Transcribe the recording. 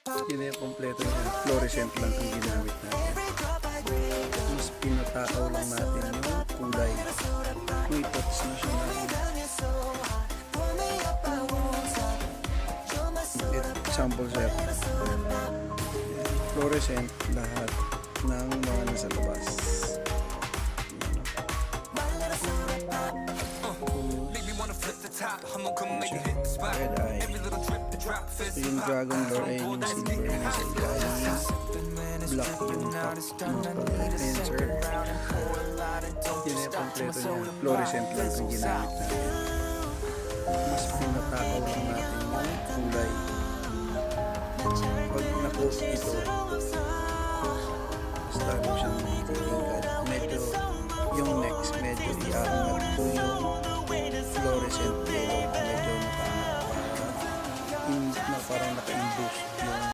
Yun na yung kompleto niya. Fluorescent lang ang ginamit natin. Mas pinatakaw lang natin yung kulay. May touch na siya natin. Sample set. Fluorescent lahat ng mga nasa labas. Red eye. So yung dragon lore ay yung silver na sa ilalim. Black yung top ng pencil. Yun yung kompleto niya. Fluorescent lang ang ginamit natin. Mas pinatakaw lang natin yung kulay. Pag na-post ito,